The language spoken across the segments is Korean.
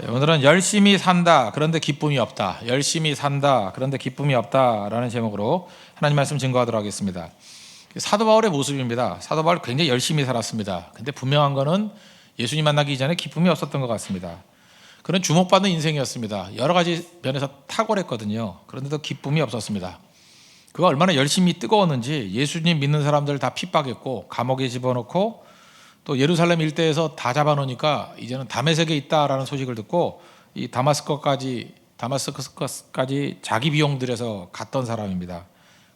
오늘은 열심히 산다 그런데 기쁨이 없다, 열심히 산다 그런데 기쁨이 없다라는 제목으로 하나님 말씀 증거하도록 하겠습니다. 사도 바울의 모습입니다. 사도 바울 굉장히 열심히 살았습니다. 근데 분명한 거는 예수님 만나기 전에 기쁨이 없었던 것 같습니다. 그는 주목받는 인생이었습니다. 여러 가지 면에서 탁월했거든요. 그런데도 기쁨이 없었습니다. 그가 얼마나 열심히 뜨거웠는지 예수님 믿는 사람들 다 핍박했고 감옥에 집어넣고 또 예루살렘 일대에서 다 잡아놓으니까 이제는 다메섹에 있다라는 소식을 듣고 이 다마스커스까지 자기 비용 들여서 갔던 사람입니다.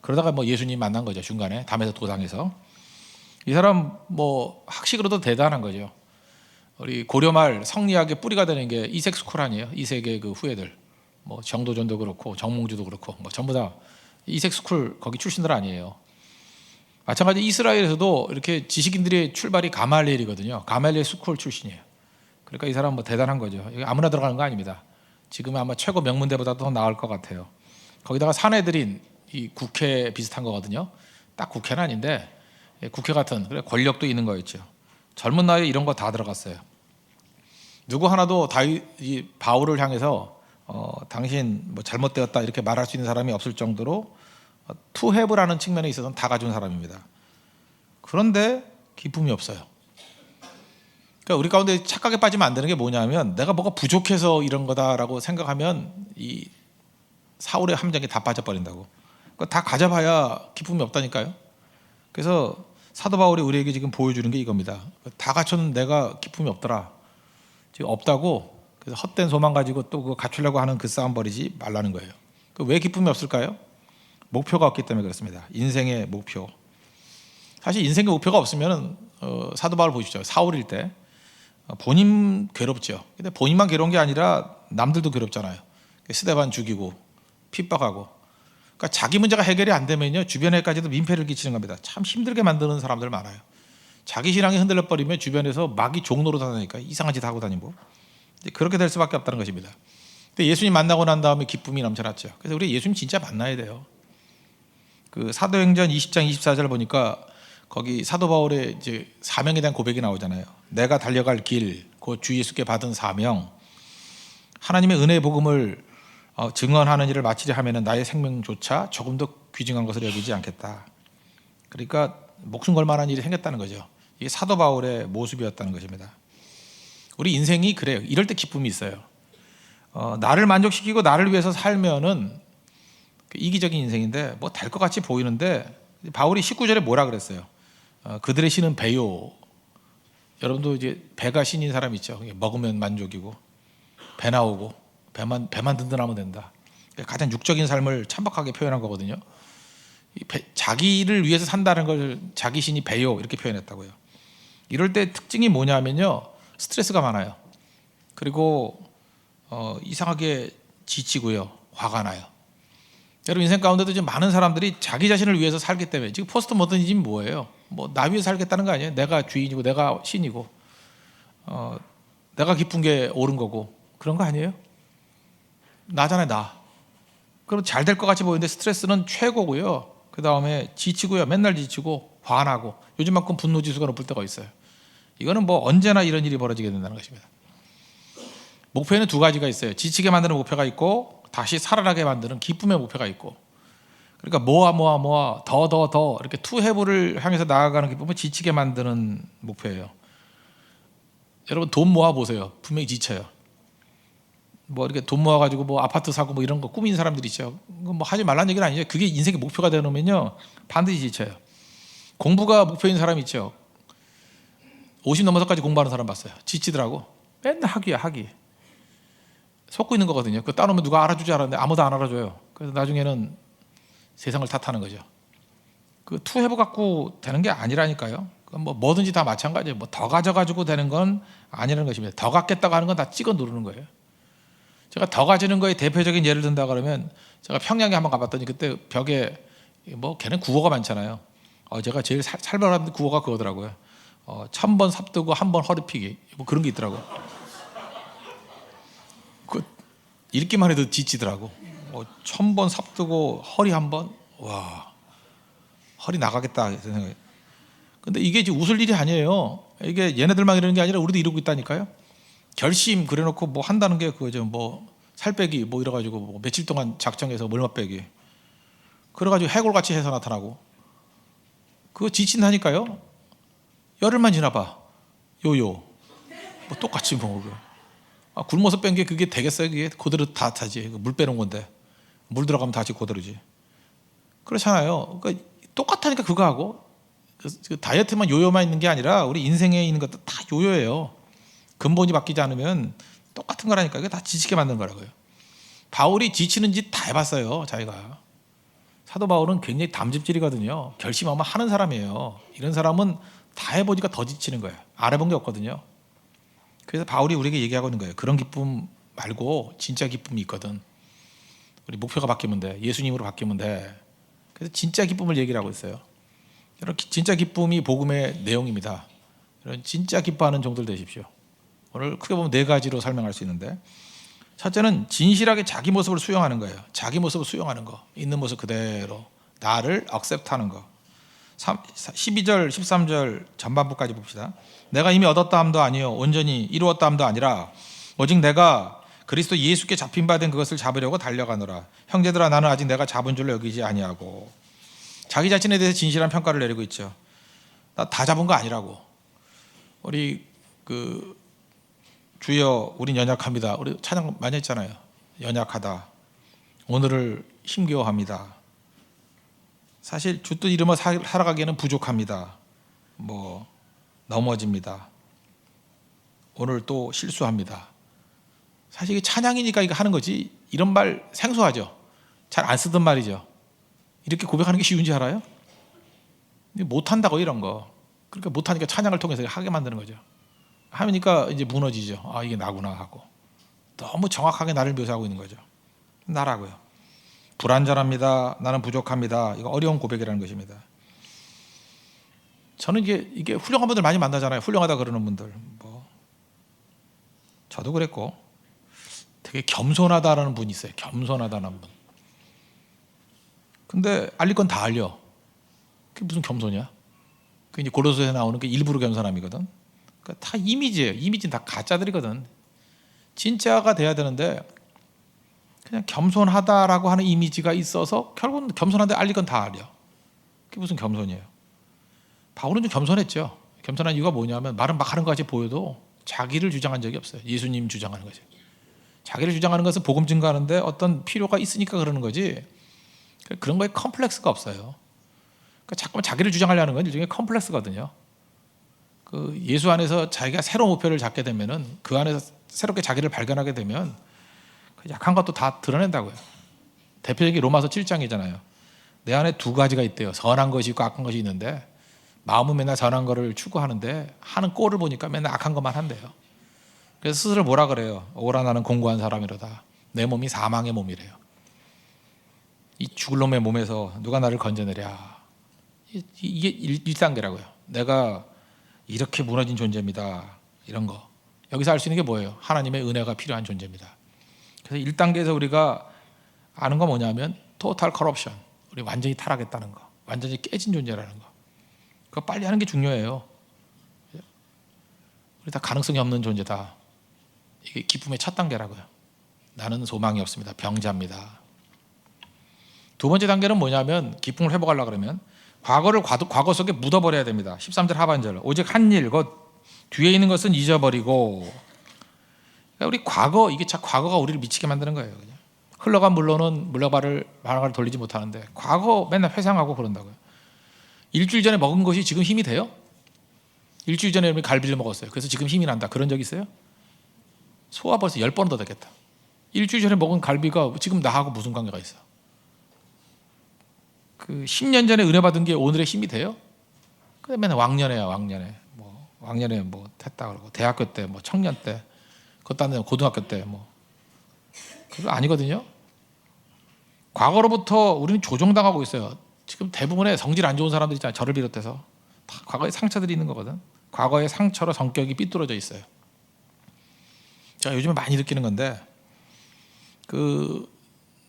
그러다가 뭐 예수님 만난 거죠. 중간에 담에서 도당에서. 이 사람 뭐 학식으로도 대단한 거죠. 우리 고려말 성리학의 뿌리가 되는 게 이색스쿨 아니에요? 이색의 그 후예들, 뭐 정도전도 그렇고 정몽주도 그렇고 뭐 전부 다 이색스쿨 거기 출신들 아니에요. 마찬가지 이스라엘에서도 이렇게 지식인들의 출발이 가말리엘이거든요. 가말리엘 스쿨 출신이에요. 그러니까 이 사람 뭐 대단한 거죠. 여기 아무나 들어가는 거 아닙니다. 지금은 아마 최고 명문대보다 더 나을 것 같아요. 거기다가 사내들인 이 국회 비슷한 거거든요. 딱 국회는 아닌데 국회 같은 그래 권력도 있는 거였죠. 젊은 나이에 이런 거 다 들어갔어요. 누구 하나도 이 바울을 향해서 당신 뭐 잘못되었다 이렇게 말할 수 있는 사람이 없을 정도로 투해브라는 측면에 있어서는 다 가진 사람입니다. 그런데 기쁨이 없어요. 그러니까 우리 가운데 착각에 빠지면 안 되는 게 뭐냐면 내가 뭐가 부족해서 이런 거다라고 생각하면 이 사울의 함정에 다 빠져버린다고. 그러니까 다 가져봐야 기쁨이 없다니까요. 그래서 사도 바울이 우리에게 지금 보여주는 게 이겁니다. 다 갖췄는데 내가 기쁨이 없더라. 지금 없다고. 그래서 헛된 소망 가지고 또 그거 갖추려고 하는 그 싸움 버리지 말라는 거예요. 왜 기쁨이 없을까요? 목표가 없기 때문에 그렇습니다. 인생의 목표. 사실 인생의 목표가 없으면 사도 바울 보십시오. 사울일 때 본인 괴롭죠. 근데 본인만 괴로운 게 아니라 남들도 괴롭잖아요. 스데반 죽이고 핍박하고. 그러니까 자기 문제가 해결이 안 되면요 주변에까지도 민폐를 끼치는 겁니다. 참 힘들게 만드는 사람들 많아요. 자기 신앙이 흔들려 버리면 주변에서 막이 종로로 다니니까 이상한 짓 하고 다니고 그렇게 될 수밖에 없다는 것입니다. 근데 예수님 만나고 난 다음에 기쁨이 넘쳐났죠. 그래서 우리 예수님 진짜 만나야 돼요. 그 사도행전 20장 24절 보니까 거기 사도 바울의 이제 사명에 대한 고백이 나오잖아요. 내가 달려갈 길, 곧 주 예수께 받은 사명, 하나님의 은혜의 복음을 증언하는 일을 마치려 하면은 나의 생명조차 조금 더 귀중한 것을 여기지 않겠다. 그러니까 목숨 걸 만한 일이 생겼다는 거죠. 이게 사도 바울의 모습이었다는 것입니다. 우리 인생이 그래요. 이럴 때 기쁨이 있어요. 나를 만족시키고 나를 위해서 살면은 이기적인 인생인데 뭐 될 것 같이 보이는데 바울이 19절에 뭐라 그랬어요? 그들의 신은 배요. 여러분도 이제 배가 신인 사람 있죠. 먹으면 만족이고 배 나오고 배만 든든하면 된다. 가장 육적인 삶을 참박하게 표현한 거거든요. 자기를 위해서 산다는 걸 자기 신이 배요 이렇게 표현했다고요. 이럴 때 특징이 뭐냐면요, 스트레스가 많아요. 그리고 이상하게 지치고요, 화가 나요. 여러분 인생 가운데도 지금 많은 사람들이 자기 자신을 위해서 살기 때문에 지금 포스트 모더니즘이 뭐예요? 뭐 나 위해서 살겠다는 거 아니에요? 내가 주인이고 내가 신이고 내가 기쁜 게 옳은 거고 그런 거 아니에요? 나잖아요, 나. 그럼 잘 될 것 같이 보이는데 스트레스는 최고고요. 그 다음에 지치고요, 맨날 지치고 화나고 요즘만큼 분노 지수가 높을 때가 있어요. 이거는 뭐 언제나 이런 일이 벌어지게 된다는 것입니다. 목표에는 두 가지가 있어요. 지치게 만드는 목표가 있고 다시 살아나게 만드는 기쁨의 목표가 있고. 그러니까 모아 더 이렇게 투해부를 향해서 나아가는 기쁨은 지치게 만드는 목표예요. 여러분 돈 모아 보세요. 분명히 지쳐요. 뭐 이렇게 돈 모아가지고 뭐 아파트 사고 뭐 이런 거 꾸민 사람들 있죠. 뭐 하지 말라는 얘기는 아니죠. 그게 인생의 목표가 되놓으면요 반드시 지쳐요. 공부가 목표인 사람 있죠. 50 넘어서까지 공부하는 사람 봤어요. 지치더라고. 맨날 학위. 속고 있는 거거든요. 그거 따놓으면 누가 알아주지 알았는데 아무도 안 알아줘요. 그래서 나중에는 세상을 탓하는 거죠. 그 투해부 갖고 되는 게 아니라니까요. 뭐 뭐든지 다 마찬가지예요. 뭐 더 가져가지고 되는 건 아니라는 것입니다. 더 갖겠다고 하는 건 다 찍어 누르는 거예요. 제가 더 가지는 거에 대표적인 예를 든다 그러면 제가 평양에 한번 가봤더니 그때 벽에 뭐 걔는 구호가 많잖아요. 제가 제일 살벌한 구호가 그거더라고요. 1000번 삽두고 1번 허리 피기 뭐 그런 게 있더라고. 그 읽기만 해도 지치더라고. 1000번 삽두고 허리 1번, 와 허리 나가겠다 생각해. 근데 이게 지금 웃을 일이 아니에요. 이게 얘네들만 이러는 게 아니라 우리도 이러고 있다니까요. 결심 그래놓고 뭐 한다는 게 그거죠. 뭐 살 빼기 뭐 이래가지고 뭐 며칠 동안 작정해서 얼마 빼기. 그래가지고 해골같이 해서 나타나고. 그거 지친다니까요. 열흘만 지나봐. 요요. 뭐 똑같이 뭐. 굶어서 뺀 게 그게 되겠어요? 그게 그대로 다 타지. 물 빼는 건데. 물 들어가면 다시 그대로지. 그렇잖아요. 그러니까 똑같다니까 그거하고. 그 다이어트만 요요만 있는 게 아니라 우리 인생에 있는 것도 다 요요예요. 근본이 바뀌지 않으면 똑같은 거라니까. 이게 다 지치게 만든 거라고요. 바울이 지치는 짓 다 해봤어요. 자기가. 사도 바울은 굉장히 담즙질이거든요. 결심하면 하는 사람이에요. 이런 사람은 다 해보니까 더 지치는 거예요. 안 해본 게 없거든요. 그래서 바울이 우리에게 얘기하고 있는 거예요. 그런 기쁨 말고 진짜 기쁨이 있거든. 우리 목표가 바뀌면 돼. 예수님으로 바뀌면 돼. 그래서 진짜 기쁨을 얘기를 하고 있어요. 이렇게 진짜 기쁨이 복음의 내용입니다. 이런 진짜 기뻐하는 종들 되십시오. 오늘 크게 보면 네 가지로 설명할 수 있는데, 첫째는 진실하게 자기 모습을 수용하는 거예요. 자기 모습을 수용하는 거. 있는 모습 그대로. 나를 억셉트하는 거. 12절 13절 전반부까지 봅시다. 내가 이미 얻었다 함도 아니요 온전히 이루었다 함도 아니라 오직 내가 그리스도 예수께 잡힌 바 된 그것을 잡으려고 달려가노라. 형제들아, 나는 아직 내가 잡은 줄로 여기지 아니하고. 자기 자신에 대해서 진실한 평가를 내리고 있죠. 나 다 잡은 거 아니라고. 우리 주여 우린 연약합니다. 우리 찬양 많이 했잖아요. 연약하다. 오늘을 힘겨워합니다. 사실 주 뜻 이루며 살아가기에는 부족합니다. 뭐 넘어집니다. 오늘 또 실수합니다. 사실 이게 찬양이니까 이거 하는 거지. 이런 말 생소하죠. 잘 안 쓰던 말이죠. 이렇게 고백하는 게 쉬운지 알아요? 못한다고 이런 거. 그러니까 못하니까 찬양을 통해서 하게 만드는 거죠. 하니까 이제 무너지죠. 아, 이게 나구나 하고. 너무 정확하게 나를 묘사하고 있는 거죠. 나라고요. 불완전합니다. 나는 부족합니다. 이거 어려운 고백이라는 것입니다. 저는 이게 훌륭한 분들 많이 만나잖아요. 훌륭하다 그러는 분들. 뭐 저도 그랬고, 되게 겸손하다라는 분이 있어요. 겸손하다는 분. 근데 알릴 건 다 알려. 그게 무슨 겸손이야? 그 이제 고로새에 나오는 게 일부러 겸손함이거든. 그러니까 다 이미지예요. 이미지는 다 가짜들이거든. 진짜가 돼야 되는데 그냥 겸손하다라고 하는 이미지가 있어서 결국은 겸손한데 알릴 건 다 알려. 그게 무슨 겸손이에요? 바울은 좀 겸손했죠. 겸손한 이유가 뭐냐면 말은 막 하는 것 같이 보여도 자기를 주장한 적이 없어요. 예수님 주장하는 거죠. 자기를 주장하는 것은 복음 증거하는데 어떤 필요가 있으니까 그러는 거지, 그런 거에 컴플렉스가 없어요. 그러니까 자꾸만 자기를 주장하려는 건 일종의 컴플렉스거든요. 그 예수 안에서 자기가 새로운 목표를 잡게 되면은, 그 안에서 새롭게 자기를 발견하게 되면 그 약한 것도 다 드러낸다고요. 대표적인 로마서 7장이잖아요. 내 안에 두 가지가 있대요. 선한 것이 있고 악한 것이 있는데 마음은 맨날 선한 거를 추구하는데 하는 꼴을 보니까 맨날 악한 것만 한대요. 그래서 스스로 뭐라 그래요? 오라 나는 공고한 사람이로다. 내 몸이 사망의 몸이래요. 이 죽을 놈의 몸에서 누가 나를 건져내랴. 이게 1단계라고요. 내가 이렇게 무너진 존재입니다. 이런 거. 여기서 알 수 있는 게 뭐예요? 하나님의 은혜가 필요한 존재입니다. 그래서 1단계에서 우리가 아는 거 뭐냐면 total corruption. 우리 완전히 타락했다는 거. 완전히 깨진 존재라는 거. 그거 빨리 하는 게 중요해요. 우리 다 가능성이 없는 존재다. 이게 기쁨의 첫 단계라고요. 나는 소망이 없습니다. 병자입니다. 두 번째 단계는 뭐냐면, 기쁨을 회복하려고 그러면 과거를 과거 속에 묻어버려야 됩니다. 13절 하반절. 오직 한 일, 곧 뒤에 있는 것은 잊어버리고. 그러니까 우리 과거, 이게 참 과거가 우리를 미치게 만드는 거예요. 그냥. 흘러간 물로는 물러발을 돌리지 못하는데 과거 맨날 회상하고 그런다고요. 일주일 전에 먹은 것이 지금 힘이 돼요? 일주일 전에 우리 갈비를 먹었어요. 그래서 지금 힘이 난다. 그런 적 있어요? 소화 벌써 10번 더 되겠다. 일주일 전에 먹은 갈비가 지금 나하고 무슨 관계가 있어? 그 10년 전에 은혜 받은 게 오늘의 힘이 돼요? 그래 맨날 왕년에야 왕년에 왕년에 했다 그러고, 대학교 때 청년 때, 그것도 안 되면 고등학교 때 그거 아니거든요. 과거로부터 우리는 조종당하고 있어요. 지금 대부분의 성질 안 좋은 사람들 있잖아요. 저를 비롯해서 다 과거의 상처들이 있는 거거든. 과거의 상처로 성격이 삐뚤어져 있어요. 제가 요즘에 많이 느끼는 건데,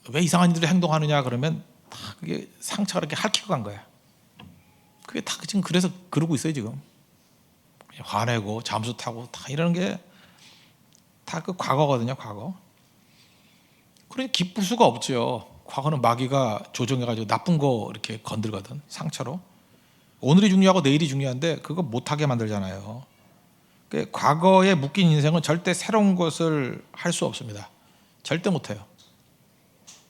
왜 이상한 일을 행동하느냐 그러면 다 그게 상처가 이렇게 핥히고 간 거야. 그게 다 지금 그래서 그러고 있어요. 지금 화내고 잠수 타고 다 이러는 게 다 그 과거거든요, 과거. 그러니 기쁠 수가 없죠. 과거는 마귀가 조종해가지고 나쁜 거 이렇게 건들거든, 상처로. 오늘이 중요하고 내일이 중요한데 그거 못하게 만들잖아요. 과거에 묶인 인생은 절대 새로운 것을 할 수 없습니다. 절대 못해요.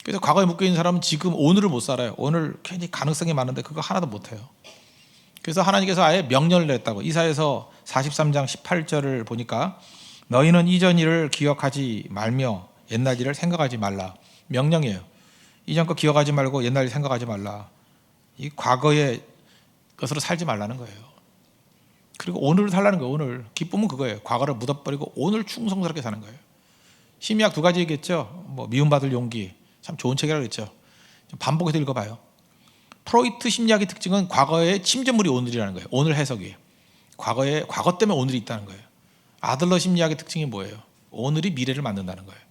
그래서 과거에 묶여있는 사람은 지금 오늘을 못 살아요. 오늘 괜히 가능성이 많은데 그거 하나도 못해요. 그래서 하나님께서 아예 명령을 냈다고. 이사야서 43장 18절을 보니까 너희는 이전 일을 기억하지 말며 옛날 일을 생각하지 말라. 명령이에요. 이전 거 기억하지 말고 옛날 일 생각하지 말라. 이 과거의 것으로 살지 말라는 거예요. 그리고 오늘을 살라는 거예요. 오늘. 기쁨은 그거예요. 과거를 묻어버리고 오늘 충성스럽게 사는 거예요. 심리학 두 가지 얘기했죠. 뭐 미움받을 용기. 참 좋은 책이라고 했죠. 반복해서 읽어봐요. 프로이트 심리학의 특징은 과거의 침전물이 오늘이라는 거예요. 오늘 해석이에요. 과거 때문에 오늘이 있다는 거예요. 아들러 심리학의 특징이 뭐예요? 오늘이 미래를 만든다는 거예요.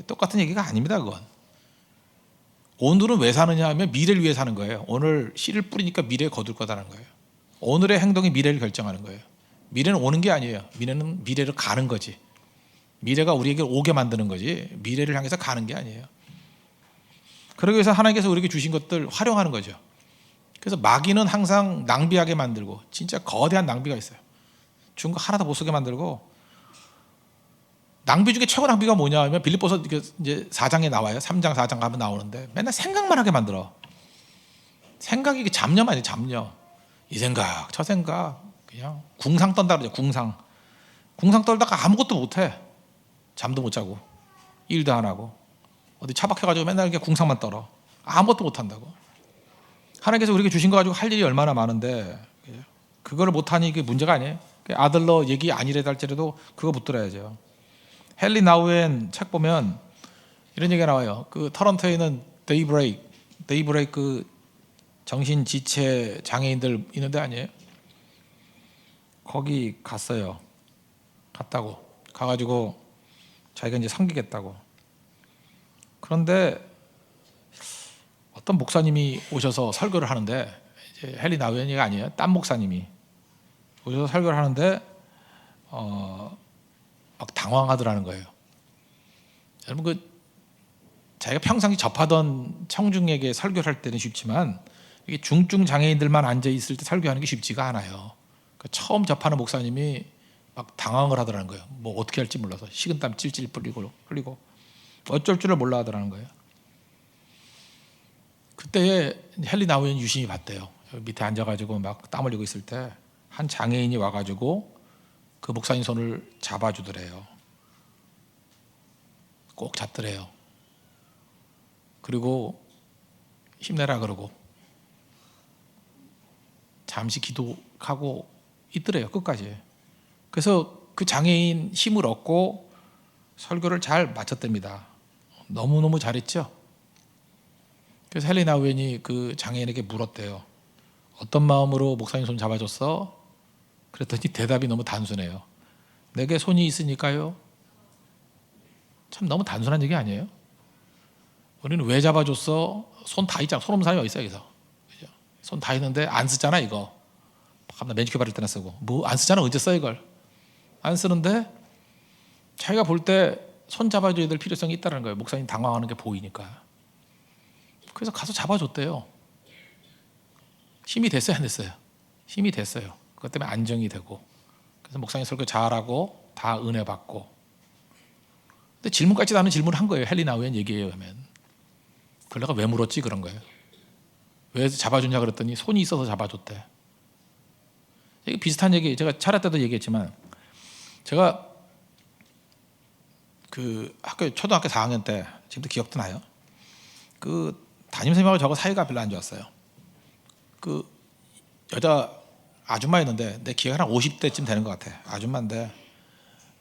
똑같은 얘기가 아닙니다. 그건. 오늘은 왜 사느냐 하면 미래를 위해 사는 거예요. 오늘 씨를 뿌리니까 미래에 거둘 거다라는 거예요. 오늘의 행동이 미래를 결정하는 거예요. 미래는 오는 게 아니에요. 미래는 미래로 가는 거지. 미래가 우리에게 오게 만드는 거지 미래를 향해서 가는 게 아니에요. 그러기 위해서 하나님께서 우리에게 주신 것들 활용하는 거죠. 그래서 마귀는 항상 낭비하게 만들고 진짜 거대한 낭비가 있어요. 준 거 하나도 못 쓰게 만들고, 낭비 중에 최고 낭비가 뭐냐 하면 빌립보서 이제 4장에 나와요. 3장 4장 가면 나오는데 맨날 생각만 하게 만들어. 생각이 이게 잡념 아니에요. 잡념. 이 생각 저 생각 그냥 궁상 떤다 그러죠. 궁상 떨다가 아무것도 못해. 잠도 못 자고 일도 안 하고 어디 차박해가지고 맨날 이렇게 궁상만 떨어. 아무것도 못한다고. 하나님께서 우리에게 주신 거 가지고 할 일이 얼마나 많은데 그거를 못하니 이게 문제가 아니에요. 아들러 얘기 아니래도 할지라도 그거 붙들어야죠. 헨리 나우엔 책 보면 이런 얘기가 나와요. 그 토론토에 있는 데이브레이크 그 정신지체 장애인들 있는데 아니에요? 거기 갔어요. 가가지고 자기가 이제 섬기겠다고. 그런데 어떤 목사님이 오셔서 설교를 하는데, 이제 헨리 나우엔이 아니에요. 딴 목사님이 오셔서 설교를 하는데 막 당황하더라는 거예요. 여러분, 그 자기가 평상시 접하던 청중에게 설교를 할 때는 쉽지만 이게 중증 장애인들만 앉아 있을 때 설교하는 게 쉽지가 않아요. 그러니까 처음 접하는 목사님이 막 당황을 하더라는 거예요. 뭐 어떻게 할지 몰라서 식은땀 찔찔 흘리고 어쩔 줄을 몰라 하더라는 거예요. 그때 헨리 나우엔 유심히 봤대요. 밑에 앉아가지고 막 땀 흘리고 있을 때 한 장애인이 와가지고 그 목사님 손을 잡아주더래요. 꼭 잡더래요. 그리고 힘내라 그러고 잠시 기도하고 있더래요. 끝까지. 그래서 그 장애인 힘을 얻고 설교를 잘 마쳤답니다. 너무너무 잘했죠. 그래서 헨리 나우엔이 그 장애인에게 물었대요. 어떤 마음으로 목사님 손 잡아줬어? 그랬더니 대답이 너무 단순해요. 내게 손이 있으니까요. 참 너무 단순한 얘기 아니에요? 우리는 왜 잡아줬어? 손 다 있잖아. 손 없는 사람이 어디 있어 여기서. 손 다 있는데 안 쓰잖아 이거. 갑자기 맨키큐 바를 때나 쓰고. 뭐 안 쓰잖아. 언제 써 이걸. 안 쓰는데 자기가 볼 때 손 잡아줘야 될 필요성이 있다는 거예요. 목사님 당황하는 게 보이니까. 그래서 가서 잡아줬대요. 힘이 됐어요, 안 됐어요? 힘이 됐어요. 그것 때문에 안정이 되고. 그래서 목사님 설교 잘하고 다 은혜 받고. 근데 질문 같지도 않은 질문을 한 거예요. 헨리 나우엔 얘기해요 하면. 그걸 내가 왜 물었지 그런 거예요. 왜 잡아줬냐 그랬더니 손이 있어서 잡아줬대. 이게 비슷한 얘기 제가 차례 때도 얘기했지만, 제가 그 초등학교 4학년 때 지금도 기억도 나요. 그 담임선생님하고 저하고 사이가 별로 안 좋았어요. 그 여자 아줌마였는데 내 기억에 한 50대쯤 되는 것 같아. 아줌마인데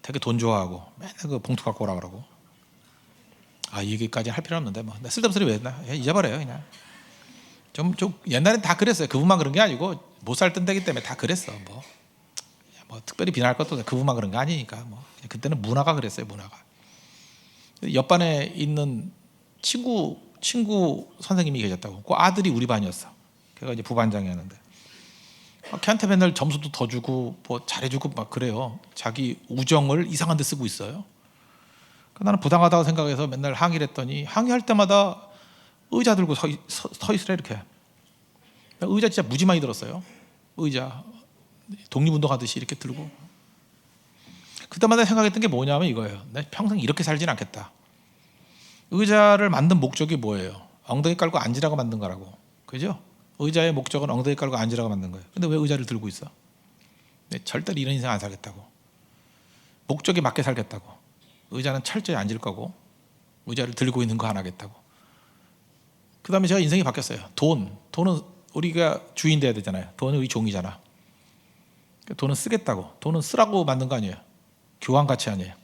되게 돈 좋아하고 맨날 그 봉투 갖고 오라 그러고. 이 얘기까지 할 필요 없는데 뭐 쓸데없는 소리 왜 했나? 잊어버려요 그냥. 좀 옛날엔 다 그랬어요. 그분만 그런 게 아니고 못 살 땐데기 때문에 다 그랬어. 뭐 특별히 비난할 것도 없어요. 그분만 그런 거 아니니까. 뭐 그때는 문화가 그랬어요. 문화가. 옆반에 있는 친구 선생님이 계셨다고. 그 아들이 우리 반이었어. 걔가 이제 부반장이었는데 걔한테 맨날 점수도 더 주고 뭐 잘해주고 막 그래요. 자기 우정을 이상한 데 쓰고 있어요. 나는 부당하다고 생각해서 맨날 항의를 했더니 항의할 때마다 의자 들고 서 있으래 이렇게. 의자 진짜 무지 많이 들었어요. 의자 독립운동하듯이 이렇게 들고. 그때마다 생각했던 게 뭐냐면 이거예요. 내 평생 이렇게 살지는 않겠다. 의자를 만든 목적이 뭐예요? 엉덩이 깔고 앉으라고 만든 거라고. 그죠? 의자의 목적은 엉덩이 깔고 앉으라고 만든 거예요. 근데 왜 의자를 들고 있어? 절대로 이런 인생 안 살겠다고. 목적에 맞게 살겠다고. 의자는 철저히 앉을 거고 의자를 들고 있는 거 안 하겠다고. 그 다음에 제가 인생이 바뀌었어요. 돈은 우리가 주인 돼야 되잖아요. 돈은 우리 종이잖아. 돈은 쓰겠다고. 돈은 쓰라고 만든 거 아니에요. 교환 가치 아니에요.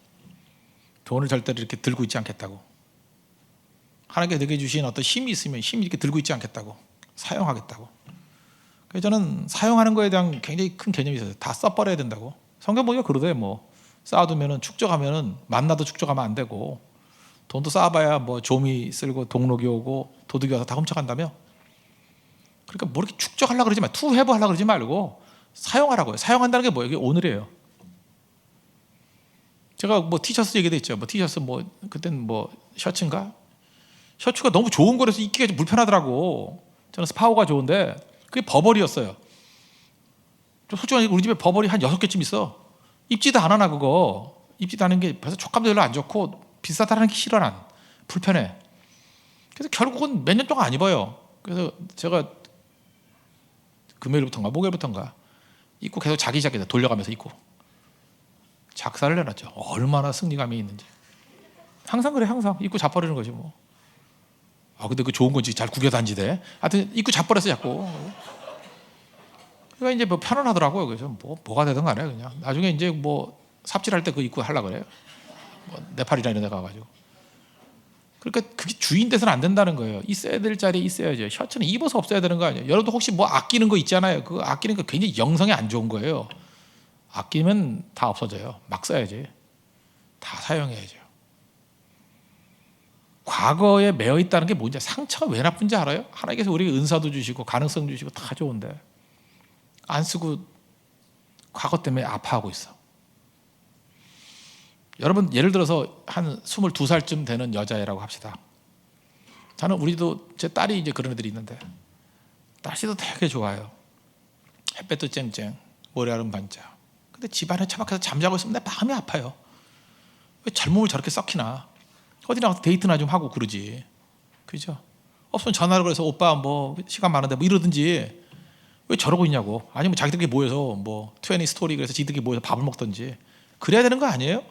돈을 절대로 이렇게 들고 있지 않겠다고. 하나님께 내게 주신 어떤 힘이 있으면 힘이 이렇게 들고 있지 않겠다고. 사용하겠다고. 그래서 저는 사용하는 거에 대한 굉장히 큰 개념이 있어요. 다 써버려야 된다고. 성경 보니까 그러대. 뭐 쌓아두면은 축적하면은 만나도 축적하면 안 되고, 돈도 쌓아봐야 뭐 좀이 쓸고 동록이 오고 도둑이 와서 다 훔쳐간다며. 그러니까 뭐 이렇게 축적하려고 그러지 마. 투해부 하려고 그러지 말고 사용하라고요. 사용한다는 게 뭐예요? 이게 오늘이에요. 제가 뭐 티셔츠 얘기도 했죠. 뭐 티셔츠 뭐 그땐 뭐 셔츠인가? 셔츠가 너무 좋은 거라서 입기가 좀 불편하더라고. 저는 스파오가 좋은데 그게 버버리였어요. 솔직히 우리 집에 버버리 한 6개쯤 있어. 입지도 안 하나 그거. 입지도 않은 게 벌써 촉감도 별로 안 좋고 비싸다는 게 싫어. 난 불편해. 그래서 결국은 몇 년 동안 안 입어요. 그래서 제가 금요일부터인가 목요일부터인가 입고 계속 자기 자기다 돌려가면서 입고 작사를 내놨죠. 얼마나 승리감이 있는지. 항상 그래. 항상 입고 자버리는 거지 뭐. 근데 그 좋은 건지 잘 구겨 다니대. 하여튼 입고 자버렸어 자꾸. 그러니까 이제 뭐 편안하더라고요. 그래서 뭐가 되든 간에 그냥 나중에 이제 뭐 삽질할 때 그거 입고 하려고 그래요. 뭐 네팔이나 이런 데 가가지고. 그러니까 그게 주인 돼서는 안 된다는 거예요. 있어야 될 자리에 있어야죠. 셔츠는 입어서 없어야 되는 거 아니에요. 여러분도 혹시 뭐 아끼는 거 있잖아요. 그거 아끼는 거 굉장히 영성에 안 좋은 거예요. 아끼면 다 없어져요. 막 써야지. 다 사용해야죠. 과거에 매여 있다는 게 뭔지, 상처가 왜 나쁜지 알아요? 하나님께서 우리에게 은사도 주시고 가능성 주시고 다 좋은데 안 쓰고 과거 때문에 아파하고 있어. 여러분 예를 들어서 한 22살쯤 되는 여자애라고 합시다. 저는 우리도 제 딸이 이제 그런 애들이 있는데 날씨도 되게 좋아요. 햇볕도 쨍쨍, 모래알은 반짝. 근데 집안에 처박혀서 잠자고 있으면 내 마음이 아파요. 왜 젊음을 저렇게 썩히나? 어디 나가서 데이트나 좀 하고 그러지. 그죠? 없으면 전화를 그래서 오빠 뭐 시간 많은데 뭐 이러든지. 왜 저러고 있냐고. 아니면 자기들끼리 모여서 뭐 20 스토리 그래서 지들끼리 모여서 밥을 먹든지. 그래야 되는 거 아니에요?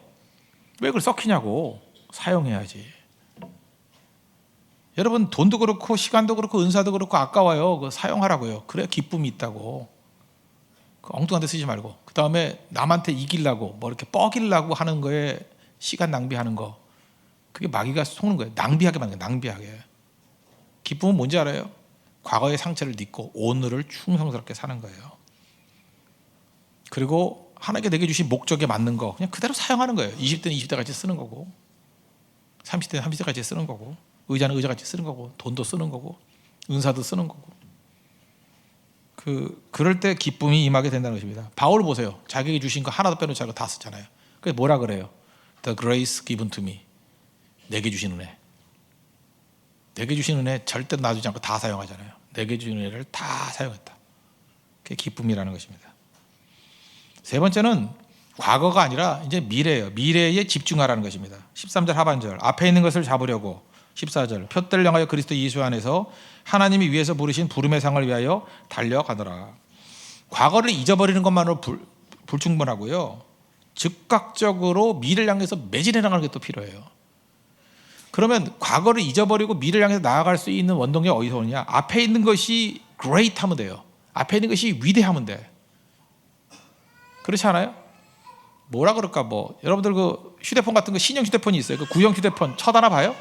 왜 그걸 썩히냐고. 사용해야지. 여러분 돈도 그렇고 시간도 그렇고 은사도 그렇고 아까워요. 그거 사용하라고요. 그래야 기쁨이 있다고. 엉뚱한 데 쓰지 말고. 그 다음에 남한테 이기려고 뭐 이렇게 뻐기려고 하는 거에 시간 낭비하는 거, 그게 마귀가 속는 거예요. 낭비하게 만드는 거예요. 낭비하게. 기쁨은 뭔지 알아요? 과거의 상처를 잊고 오늘을 충성스럽게 사는 거예요. 그리고 하나님께 내게 주신 목적에 맞는 거 그냥 그대로 사용하는 거예요. 20대는 20대 같이 쓰는 거고, 30대는 30대 같이 쓰는 거고, 의자는 의자 같이 쓰는 거고, 돈도 쓰는 거고, 은사도 쓰는 거고. 그럴 때 기쁨이 임하게 된다는 것입니다. 바울 보세요. 자기에게 주신 거 하나도 빼놓지 않고 다 쓰잖아요. 그래서 뭐라 그래요? The grace given to me. 내게 주신 은혜. 내게 주신 은혜 절대 놔두지 않고 다 사용하잖아요. 내게 주신 은혜를 다 사용했다. 그게 기쁨이라는 것입니다. 세 번째는 과거가 아니라 이제 미래예요. 미래에 집중하라는 것입니다. 13절 하반절, 앞에 있는 것을 잡으려고. 14절, 표대를 향하여 그리스도 예수 안에서 하나님이 위에서 부르신 부름의 상을 위하여 달려가더라. 과거를 잊어버리는 것만으로 불충분하고요. 즉각적으로 미래를 향해서 매진해 나가는 게 또 필요해요. 그러면 과거를 잊어버리고 미래를 향해서 나아갈 수 있는 원동력이 어디서 오느냐? 앞에 있는 것이 great 하면 돼요. 앞에 있는 것이 위대하면 돼. 그렇지 않아요? 뭐라 그럴까? 뭐 여러분들 그 휴대폰 같은 거 신형 휴대폰이 있어요. 그 구형 휴대폰 쳐다나 봐요?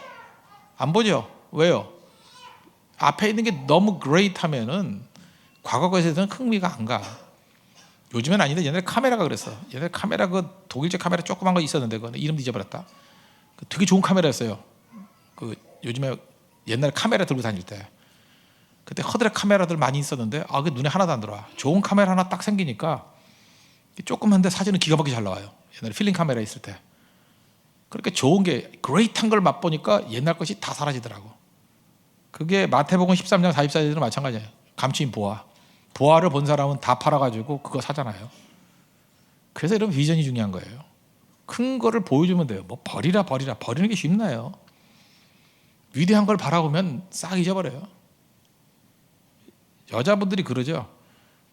안 보죠? 왜요? 앞에 있는 게 너무 great 하면은 과거 것에 대해서는 흥미가 안 가. 요즘엔 아닌데 옛날에 카메라가 그랬어. 옛날에 카메라 그 독일제 카메라 조그만 거 있었는데 그 이름도 잊어버렸다. 되게 좋은 카메라였어요. 그 요즘에 옛날에 카메라 들고 다닐 때 그때 허드렛 카메라들 많이 있었는데 그게 눈에 하나도 안 들어와. 좋은 카메라 하나 딱 생기니까 조그만데 사진은 기가 막히게 잘 나와요. 옛날에 필름 카메라 있을 때 그렇게 좋은 게 그레이트한 걸 맛보니까 옛날 것이 다 사라지더라고. 그게 마태복음 13장 44절도 마찬가지예요. 감추인 보화. 보화를 본 사람은 다 팔아가지고 그거 사잖아요. 그래서 이런 비전이 중요한 거예요. 큰 거를 보여주면 돼요. 뭐 버리라 버리는 게 쉽나요? 위대한 걸 바라보면 싹 잊어버려요. 여자분들이 그러죠.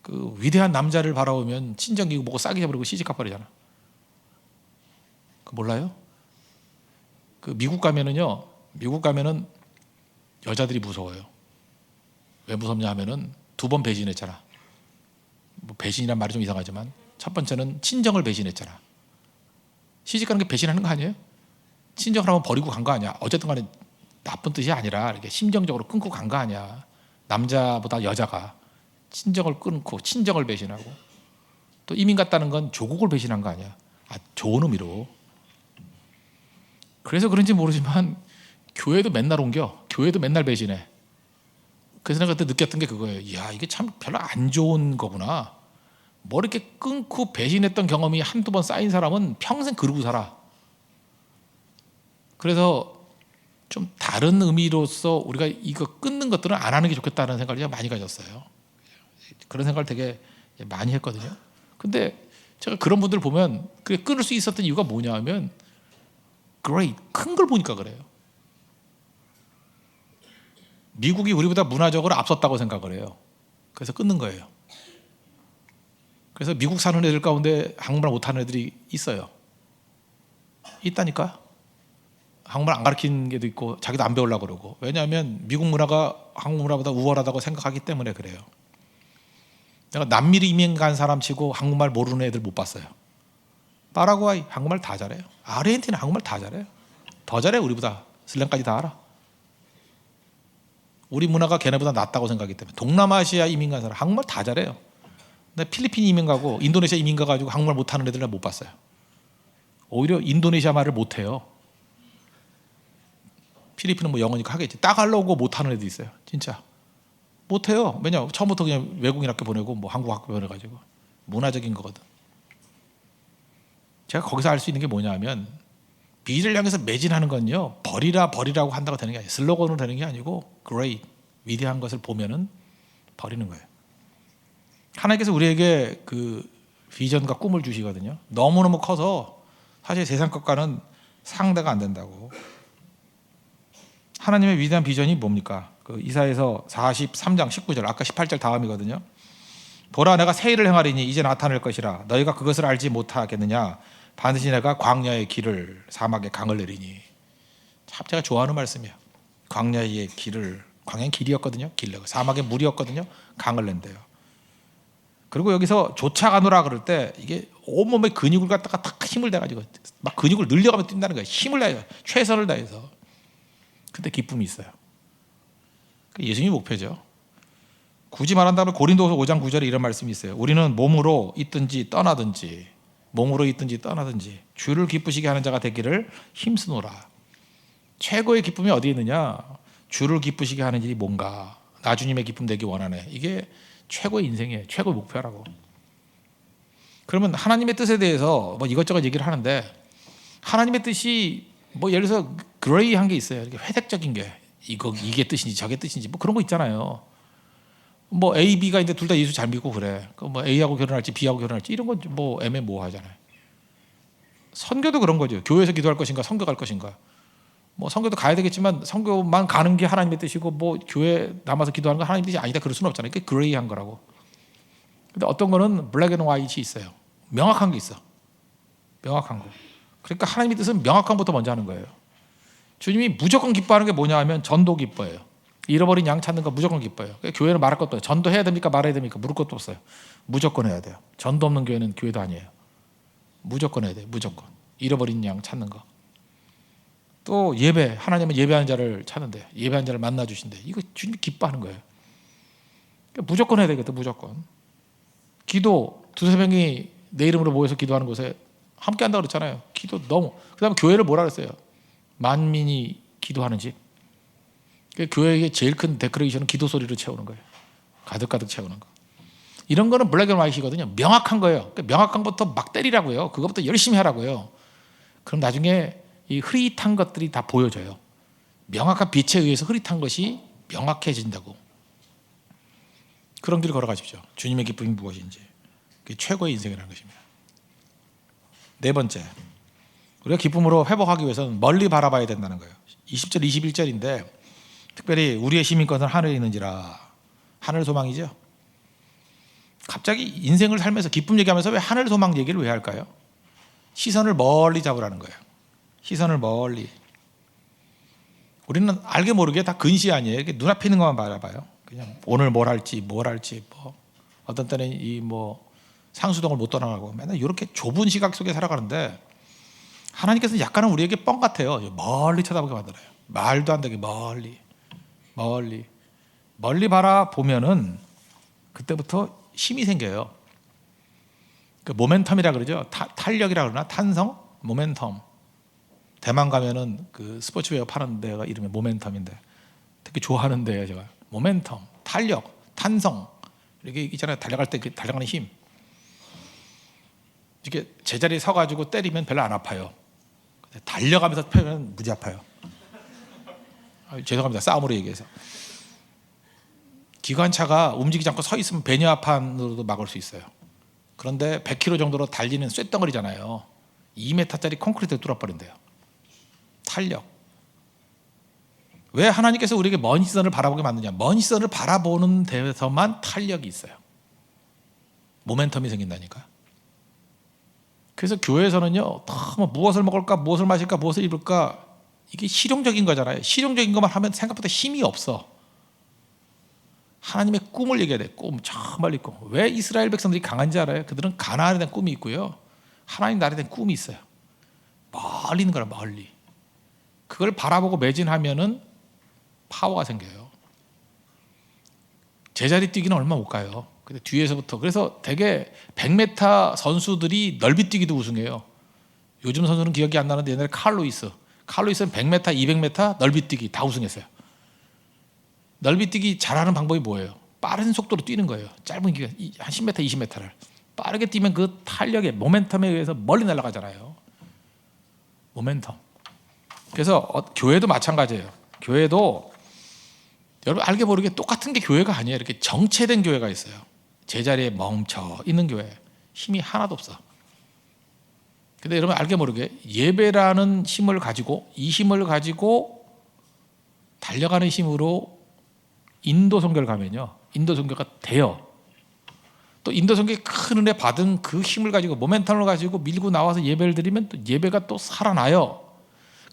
그 위대한 남자를 바라보면 친정기고 뭐고 싹 잊어버리고 시집가 버리잖아. 그 몰라요? 그 미국 가면은 여자들이 무서워요. 왜 무섭냐 하면은 2번 배신했잖아. 뭐 배신이란 말이 좀 이상하지만 첫 번째는 친정을 배신했잖아. 시집 가는 게 배신하는 거 아니에요? 친정을 한번 버리고 간 거 아니야? 어쨌든 간에 나쁜 뜻이 아니라 이렇게 심정적으로 끊고 간 거 아니야? 남자보다 여자가 친정을 끊고 친정을 배신하고 또 이민 갔다는 건 조국을 배신한 거 아니야? 좋은 의미로. 그래서 그런지 모르지만 교회도 맨날 옮겨. 교회도 맨날 배신해. 그래서 내가 그때 느꼈던 게 그거예요. 이야, 이게 참 별로 안 좋은 거구나. 뭐 이렇게 끊고 배신했던 경험이 한두 번 쌓인 사람은 평생 그러고 살아. 그래서 좀 다른 의미로서 우리가 이거 끊는 것들은 안 하는 게 좋겠다는 생각을 많이 가졌어요. 그런 생각을 되게 많이 했거든요. 근데 제가 그런 분들 보면 그게 끊을 수 있었던 이유가 뭐냐 하면 큰 걸 보니까 그래요. 미국이 우리보다 문화적으로 앞섰다고 생각을 해요. 그래서 끊는 거예요. 그래서 미국 사는 애들 가운데 한국말 못하는 애들이 있어요. 있다니까. 한국말 안 가르치는 게도 있고 자기도 안 배우려고 그러고. 왜냐하면 미국 문화가 한국 문화보다 우월하다고 생각하기 때문에 그래요. 내가 남미를 이민 간 사람 치고 한국말 모르는 애들 못 봤어요. 파라과이 한국말 다 잘해요. 아르헨티나 한국말 다 잘해요. 더 잘해 우리보다. 슬랭까지 다 알아. 우리 문화가 걔네보다 낫다고 생각하기 때문에. 동남아시아 이민 간 사람 한국말 다 잘해요. 근데 필리핀 이민 가고 인도네시아 이민 가가지고 한국말 못하는 애들은 못 봤어요. 오히려 인도네시아 말을 못해요. 필리핀은 뭐 영어니까 하겠지. 따갈로그 못하는 애도 있어요. 진짜 못해요. 왜냐 처음부터 그냥 외국인 학교 보내고 뭐 한국 학교 보내가지고. 문화적인 거거든. 제가 거기서 알 수 있는 게 뭐냐 하면 비를 향해서 매진하는 건요 버리라고 한다고 되는 게 아니에요. 슬로건으로 되는 게 아니고 위대한 것을 보면은 버리는 거예요. 하나님께서 우리에게 그 비전과 꿈을 주시거든요. 너무너무 커서 사실 세상 것과는 상대가 안 된다고. 하나님의 위대한 비전이 뭡니까? 그 이사야서 43장 19절 아까 18절 다음이거든요. 보라 내가 새 일을 행하리니 이제 나타날 것이라 너희가 그것을 알지 못하겠느냐 반드시 내가 광야의 길을 사막에 강을 내리니. 참 제가 좋아하는 말씀이야. 광야의 길을 광야는 길이었거든요. 사막의 물이었거든요. 강을 낸대요. 그리고 여기서 쫓아가노라 그럴 때 이게 온몸에 근육을 갖다가 탁 힘을 대가지고 막 근육을 늘려가면서 뛴다는 거예요. 힘을 다해서 최선을 다해서. 근데 기쁨이 있어요. 예수님이 목표죠. 굳이 말한다면 고린도서 5장 9절에 이런 말씀이 있어요. 우리는 몸으로 있든지 떠나든지 주를 기쁘시게 하는 자가 되기를 힘쓰노라. 최고의 기쁨이 어디에 있느냐? 주를 기쁘시게 하는 일이 뭔가. 나 주님의 기쁨 되기 원하네. 이게 최고의 인생이에요. 최고의 목표라고. 그러면 하나님의 뜻에 대해서 뭐 이것저것 얘기를 하는데 하나님의 뜻이 뭐 예를 들어서 그레이한 게 있어요. 이렇게 회색적인 게 이게 뜻인지 저게 뜻인지 뭐 그런 거 있잖아요. 뭐 A, B가 있는데 둘 다 예수 잘 믿고 그래. 뭐 A하고 결혼할지 B하고 결혼할지 이런 건 뭐 애매모호하잖아요. 선교도 그런 거죠. 교회에서 기도할 것인가 선교 갈 것인가. 뭐 선교도 가야 되겠지만 선교만 가는 게 하나님의 뜻이고 뭐 교회 남아서 기도하는 건 하나님의 뜻이 아니다 그럴 수는 없잖아요. 그게 그레이한 거라고. 근데 어떤 거는 블랙 앤 화이트이 있어요. 명확한 게 있어. 명확한 거. 그러니까 하나님의 뜻은 명확한 것부터 먼저 하는 거예요. 주님이 무조건 기뻐하는 게 뭐냐 하면 전도 기뻐해요. 잃어버린 양 찾는 거 무조건 기뻐해요. 그러니까 교회는 말할 것도 없어요. 전도해야 됩니까 말아야 됩니까 물을 것도 없어요. 무조건 해야 돼요. 전도 없는 교회는 교회도 아니에요. 무조건 해야 돼요. 무조건. 잃어버린 양 찾는 거. 또 예배, 하나님은 예배하는 자를 찾는데 예배하는 자를 만나주신대. 이거 주님이 기뻐하는 거예요. 그러니까 무조건 해야 되겠다. 무조건. 기도, 두세 명이 내 이름으로 모여서 기도하는 곳에 함께 한다고 그랬잖아요. 기도 너무. 그 다음에 교회를 뭐라 그랬어요? 만민이 기도하는 집. 교회의 제일 큰 데코레이션은 기도 소리로 채우는 거예요. 가득가득 채우는 거. 이런 거는 블랙 앤 화이트거든요. 명확한 거예요. 그러니까 명확한 것부터 막 때리라고요. 그것부터 열심히 하라고요. 그럼 나중에 이 흐릿한 것들이 다 보여져요. 명확한 빛에 의해서 흐릿한 것이 명확해진다고. 그런 길을 걸어가십시오. 주님의 기쁨이 무엇인지. 그게 최고의 인생이라는 것입니다. 네 번째, 우리가 기쁨으로 회복하기 위해서는 멀리 바라봐야 된다는 거예요. 20절 21절인데 특별히 우리의 시민권은 하늘에 있는지라. 하늘 소망이죠. 갑자기 인생을 살면서 기쁨 얘기하면서 왜 하늘 소망 얘기를 왜 할까요? 시선을 멀리 잡으라는 거예요. 시선을 멀리. 우리는 알게 모르게 다 근시 아니에요. 이렇게 눈앞에 있는 것만 바라봐요. 그냥 오늘 뭘 할지 뭐 어떤 때는 이 상수동을 못 떠나가고 맨날 이렇게 좁은 시각 속에 살아가는데 하나님께서는 약간은 우리에게 뻥 같아요. 멀리 쳐다보게 만들어요. 말도 안 되게 멀리 바라보면은 그때부터 힘이 생겨요. 그 모멘텀이라 그러죠. 탄력이라 그러나 탄성, 모멘텀. 대만 가면은 그 스포츠웨어 파는 데가 이름이 모멘텀인데 되게 좋아하는데요, 제가. 모멘텀, 탄력, 탄성. 이렇게 있잖아요. 달려갈 때 달려가는 힘. 이렇게 제자리에 서가지고 때리면 별로 안 아파요. 근데 달려가면서 패면 무지 아파요. 죄송합니다. 싸움으로 얘기해서. 기관차가 움직이지 않고 서 있으면 배뇨합판으로도 막을 수 있어요. 그런데 100km 정도로 달리는 쇳덩어리잖아요. 2m짜리 콘크리트를 뚫어버린대요. 탄력. 왜 하나님께서 우리에게 먼 시선을 바라보게 만드냐? 먼 시선을 바라보는 데서만 탄력이 있어요. 모멘텀이 생긴다니까. 그래서 교회에서는요, 무엇을 먹을까, 무엇을 마실까, 무엇을 입을까, 이게 실용적인 거잖아요. 실용적인 것만 하면 생각보다 힘이 없어. 하나님의 꿈을 얘기해야 돼. 꿈, 저 멀리 꿈. 왜 이스라엘 백성들이 강한지 알아요? 그들은 가나안에 대한 꿈이 있고요, 하나님 나라에 대한 꿈이 있어요. 멀리 있는 거라, 멀리. 그걸 바라보고 매진하면은 파워가 생겨요. 제자리 뛰기는 얼마 못 가요. 근데 뒤에서부터. 그래서 되게 100m 선수들이 넓이뛰기도 우승해요. 요즘 선수는 기억이 안 나는데 옛날에 칼로이스는 100m, 200m 넓이뛰기 다 우승했어요. 넓이뛰기 잘하는 방법이 뭐예요? 빠른 속도로 뛰는 거예요. 짧은 기간 한 10m, 20m를 빠르게 뛰면 그 탄력의 모멘텀에 의해서 멀리 날아가잖아요. 모멘텀. 그래서 교회도 마찬가지예요. 교회도 여러분 알게 모르게 똑같은 게 교회가 아니에요. 이렇게 정체된 교회가 있어요. 제자리에 멈춰 있는 교회. 힘이 하나도 없어. 근데 여러분 알게 모르게 예배라는 힘을 가지고, 이 힘을 가지고 달려가는 힘으로 인도 선교를 가면요, 인도 선교가 돼요. 또 인도 선교에 큰 은혜 받은 그 힘을 가지고, 모멘텀을 가지고 밀고 나와서 예배를 드리면 또 예배가 또 살아나요.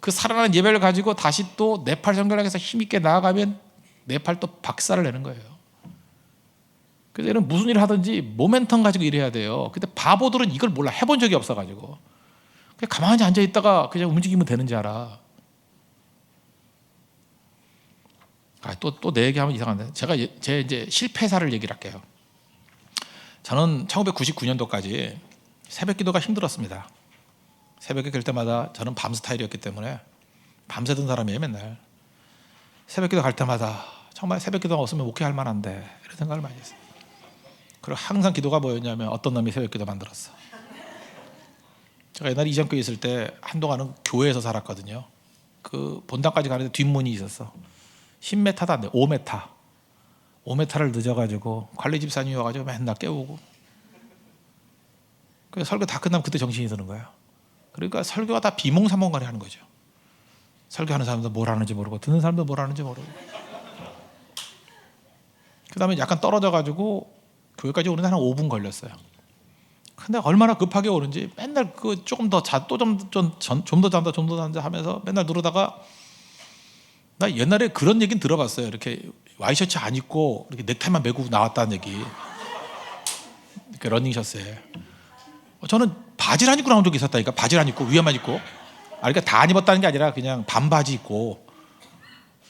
그 살아나는 예배를 가지고 다시 또 네팔 선교를 해서 힘있게 나아가면 네팔 또 박살을 내는 거예요. 그래서 얘는 무슨 일을 하든지 모멘텀 가지고 일해야 돼요. 근데 바보들은 이걸 몰라. 해본 적이 없어가지고 그냥 가만히 앉아있다가 그냥 움직이면 되는 줄 알아. 또 내 얘기하면 이상한데, 제가 제 이제 실패사를 얘기를 할게요. 저는 1999년도까지 새벽 기도가 힘들었습니다. 새벽에 갈 때마다 저는 밤 스타일이었기 때문에 밤새던 사람이에요. 맨날 새벽 기도 갈 때마다 정말 새벽 기도가 없으면 목회할 만한데, 이런 생각을 많이 했어요. 그리고 항상 기도가 뭐였냐면, 어떤 놈이 새벽 기도 만들었어. 제가 옛날에 이전교회 있을 때 한동안은 교회에서 살았거든요. 그 본당까지 가는데 뒷문이 있었어. 10m도 안 돼. 5m를 늦어가지고 관리 집사님이 와가지고 맨날 깨우고, 그래서 설교 다 끝나면 그때 정신이 드는 거예요. 그러니까 설교가 다 비몽사몽간에 하는 거죠. 설교하는 사람도 뭘 하는지 모르고, 듣는 사람도 뭘 하는지 모르고. 그 다음에 약간 떨어져가지고 교회까지 오는데 한 5분 걸렸어요. 근데 얼마나 급하게 오는지 맨날 그 조금 더 자, 또 좀 더 잔다 하면서 맨날 누르다가, 나 옛날에 그런 얘기는 들어봤어요. 이렇게 와이셔츠 안 입고 이렇게 넥타이만 메고 나왔다는 얘기. 이렇게 러닝셔츠에. 저는 바지를 안 입고 나온 적이 있었다니까. 바지를 안 입고 위에만 입고. 그러니까 다 안 입었다는 게 아니라 그냥 반바지 입고,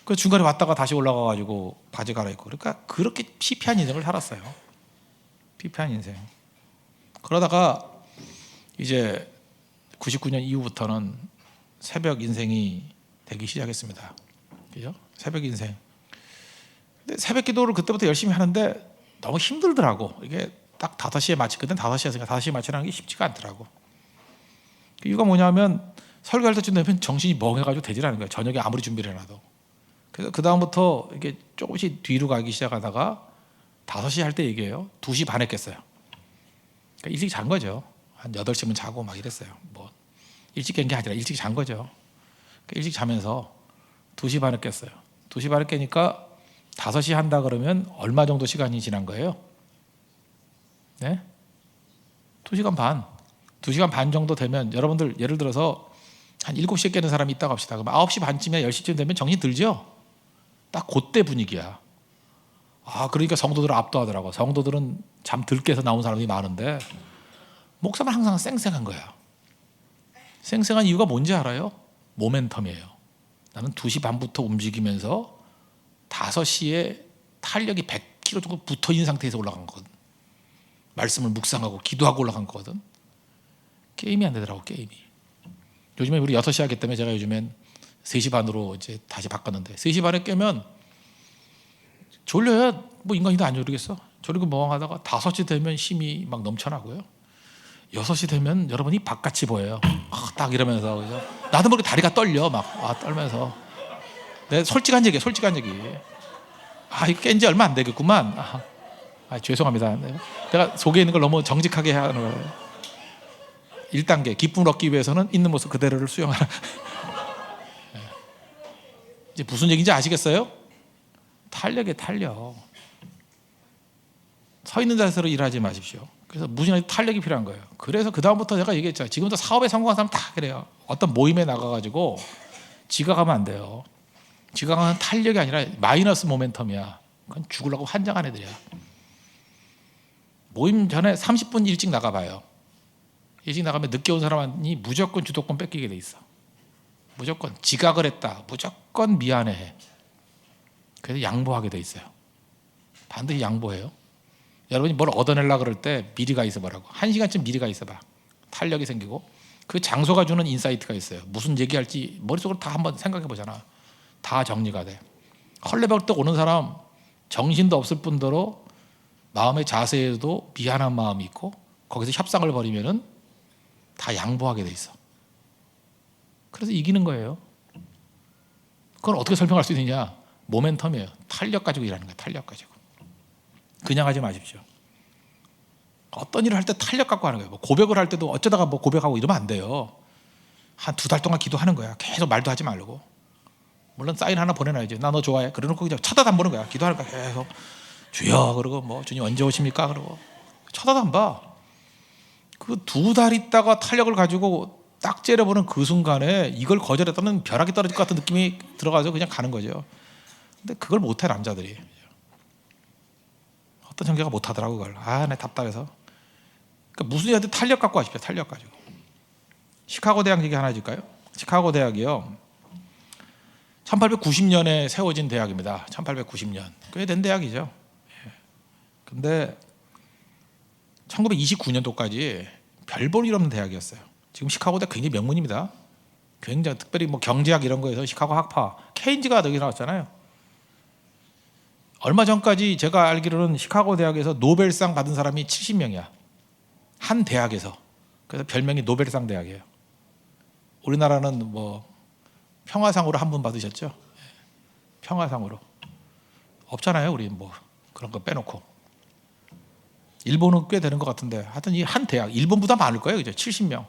그 중간에 왔다가 다시 올라가가지고 바지 갈아입고. 그러니까 그렇게 피폐한 인생을 살았어요. 피폐한 인생. 그러다가 이제 99년 이후부터는 새벽 인생이 되기 시작했습니다. 그죠? 새벽 인생. 근데 새벽 기도를 그때부터 열심히 하는데 너무 힘들더라고. 이게 딱 5시에 마치, 그땐 5시였으니까 5시에 마치라는 게 쉽지가 않더라고. 그 이유가 뭐냐면, 설교할 때쯤 되면 정신이 멍해가지고 되질 않은 거예요. 저녁에 아무리 준비를 해놔도. 그래서 그 다음부터 이게 조금씩 뒤로 가기 시작하다가 5시 할 때 얘기해요. 2시 반에 깼어요. 그러니까 일찍 잔 거죠. 한 8시면 자고 막 이랬어요. 뭐 일찍 깬 게 아니라 일찍 잔 거죠. 그러니까 일찍 자면서 2시 반에 깼어요. 2시 반에 깨니까 5시 한다 그러면 얼마 정도 시간이 지난 거예요? 네? 2시간 반. 2시간 반 정도 되면 여러분들 예를 들어서 한 7시에 깨는 사람이 있다고 합시다. 그럼 9시 반쯤이나 10시쯤 되면 정신 들죠? 딱 그때 분위기야. 그러니까 성도들을 압도하더라고. 성도들은 잠 덜 깨서 나온 사람이 많은데 목사만 항상 쌩쌩한 거야. 쌩쌩한 이유가 뭔지 알아요? 모멘텀이에요. 나는 2시 반부터 움직이면서 5시에 탄력이 100kg 정도 붙어 있는 상태에서 올라간 거거든. 말씀을 묵상하고 기도하고 올라간 거거든. 게임이 안 되더라고, 게임이. 요즘에 우리 6시 하기 때문에 제가 요즘엔 3시 반으로 이제 다시 바꿨는데 3시 반에 깨면 졸려야 뭐 인간이도 안 졸리겠어. 졸리고 멍하다가 5시 되면 힘이 막 넘쳐나고요. 6시 되면 여러분이 바깥이 보여요. 딱 이러면서 그죠? 나도 모르게 다리가 떨려 막 떨면서. 내 솔직한 얘기야, 솔직한 얘기. 이거 깬 지 얼마 안 되겠구만. 죄송합니다. 내가 속에 있는 걸 너무 정직하게 하는 거예요. 1단계 기쁨을 얻기 위해서는 있는 모습 그대로를 수용하라. 이제 무슨 얘기인지 아시겠어요? 탄력에 탄력. 서 있는 자세로 일하지 마십시오. 그래서 무진하게 탄력이 필요한 거예요. 그래서 그 다음부터 제가 얘기했죠. 지금도 사업에 성공한 사람 다 그래요. 어떤 모임에 나가가지고 지각하면 안 돼요. 지각하면 탄력이 아니라 마이너스 모멘텀이야. 그건 죽으려고 환장한 애들이야. 모임 전에 30분 일찍 나가봐요. 일찍 나가면 늦게 온 사람이 무조건 주도권 뺏기게 돼 있어. 무조건 지각을 했다. 무조건 미안해. 그래서 양보하게 돼 있어요. 반드시 양보해요. 여러분이 뭘 얻어내려고 그럴 때 미리 가 있어보라고. 1시간쯤 미리 가 있어봐. 탄력이 생기고 그 장소가 주는 인사이트가 있어요. 무슨 얘기할지 머릿속으로 다 한번 생각해 보잖아. 다 정리가 돼. 헐레벌떡 오는 사람 정신도 없을 뿐더러 마음의 자세에도 미안한 마음이 있고 거기서 협상을 벌이면은 다 양보하게 돼 있어. 그래서 이기는 거예요. 그걸 어떻게 설명할 수 있느냐? 모멘텀이에요. 탄력 가지고 일하는 거예요. 탄력 가지고. 그냥 하지 마십시오. 어떤 일을 할 때 탄력 갖고 하는 거예요. 뭐 고백을 할 때도 어쩌다가 뭐 고백하고 이러면 안 돼요. 한 2달 동안 기도하는 거야. 계속 말도 하지 말고. 물론 사인 하나 보내놔야지. 나 너 좋아해. 그러놓고 그냥 쳐다도 안 보는 거야. 기도하는 거야. 계속 주여 그러고 뭐 주님 언제 오십니까? 그러고 쳐다도 안 봐. 그 2달 있다가 탄력을 가지고 딱 째려보는 그 순간에 이걸 거절했다면 벼락이 떨어질 것 같은 느낌이 들어가서 그냥 가는 거죠. 근데 그걸 못해 남자들이. 어떤 형제가 못하더라고 그걸. 나 답답해서. 그러니까 무슨 일한테 탄력 갖고 하십시오. 탄력 가지고. 시카고 대학 얘기 하나 해줄까요? 시카고 대학이요. 1890년에 세워진 대학입니다. 1890년. 꽤 된 대학이죠. 근데 1929년도까지 별 볼 일 없는 대학이었어요. 지금 시카고 대학 굉장히 명문입니다. 굉장히 특별히 뭐 경제학 이런 거에서 시카고 학파 케인즈가 여기 나왔잖아요. 얼마 전까지 제가 알기로는 시카고 대학에서 노벨상 받은 사람이 70명이야. 한 대학에서. 그래서 별명이 노벨상 대학이에요. 우리나라는 뭐 평화상으로 한 분 받으셨죠? 평화상으로. 없잖아요. 우리 뭐 그런 거 빼놓고. 일본은 꽤 되는 것 같은데 하여튼 이 한 대학, 일본보다 많을 거예요. 그죠? 70명.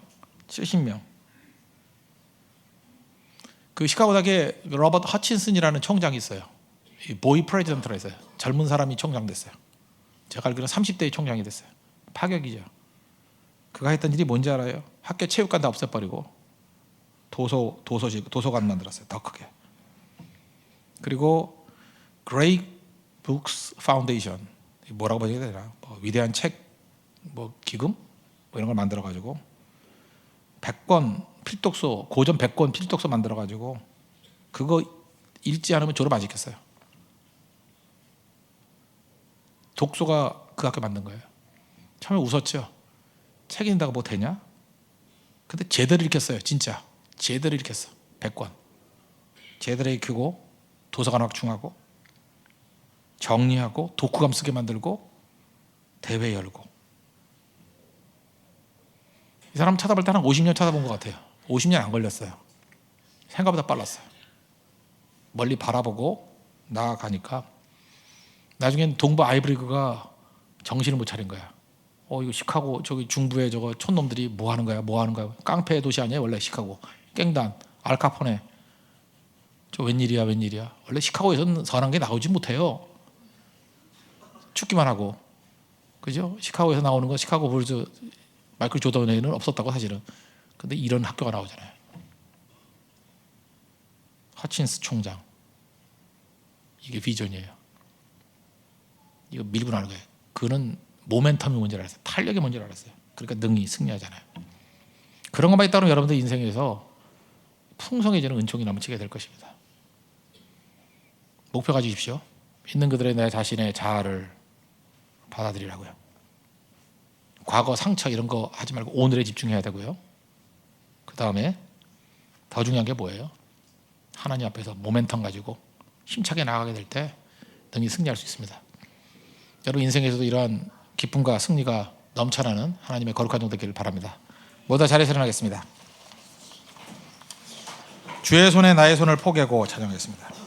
70명. 그 시카고 대학에 로버트 허친슨이라는 총장이 있어요. 보이 프레지던트라 했어요. 젊은 사람이 총장 됐어요. 제가 알기로는 30대의 총장이 됐어요. 파격이죠. 그가 했던 일이 뭔지 알아요? 학교 체육관 다 없애버리고 도서관 만들었어요. 더 크게. 그리고 Great Books Foundation, 뭐라고 해야 되나? 뭐 위대한 책 기금 뭐 이런 걸 만들어 가지고 100권 필독서, 고전 100권 필독서 만들어 가지고 그거 읽지 않으면 졸업 안 시켰어요. 독서가 그 학교 만든 거예요. 처음에 웃었죠. 책 읽는다고 뭐 되냐? 근데 제대로 읽혔어요. 진짜 제대로 읽혔어. 100권 제대로 읽히고 도서관 확충하고 정리하고 독후감 쓰게 만들고 대회 열고. 이 사람 쳐다볼 때 한 50년 쳐다본 것 같아요. 50년 안 걸렸어요. 생각보다 빨랐어요. 멀리 바라보고 나아가니까 나중엔 동부 아이브리그가 정신을 못 차린 거야. 이거 시카고 저기 중부에 저거 촌놈들이 뭐 하는 거야? 뭐 하는 거야? 깡패 도시 아니에요? 원래 시카고. 깽단, 알카포네. 저 웬일이야, 웬일이야. 원래 시카고에서는 선한 게 나오지 못해요. 죽기만 하고. 그죠? 시카고에서 나오는 거 시카고 불즈 마이클 조던에는 없었다고 사실은. 근데 이런 학교가 나오잖아요. 허친스 총장. 이게 비전이에요. 이거 밀고 나는 거예요. 그는 모멘텀이 문제를 알았어요. 탄력의 문제를 알았어요. 그러니까 능히 승리하잖아요. 그런 것만 있다면 여러분들 인생에서 풍성해지는 은총이 넘치게 될 것입니다. 목표 가지십시오. 있는 그들의 내 자신의 자아를 받아들이라고요. 과거 상처 이런 거 하지 말고 오늘에 집중해야 되고요. 그 다음에 더 중요한 게 뭐예요? 하나님 앞에서 모멘텀 가지고 힘차게 나아가게 될 때 능히 승리할 수 있습니다. 여러분 인생에서도 이러한 기쁨과 승리가 넘쳐나는 하나님의 거룩한 종 되기를 바랍니다. 모두 자리에서 일어나겠습니다. 주의 손에 나의 손을 포개고 찬양하겠습니다.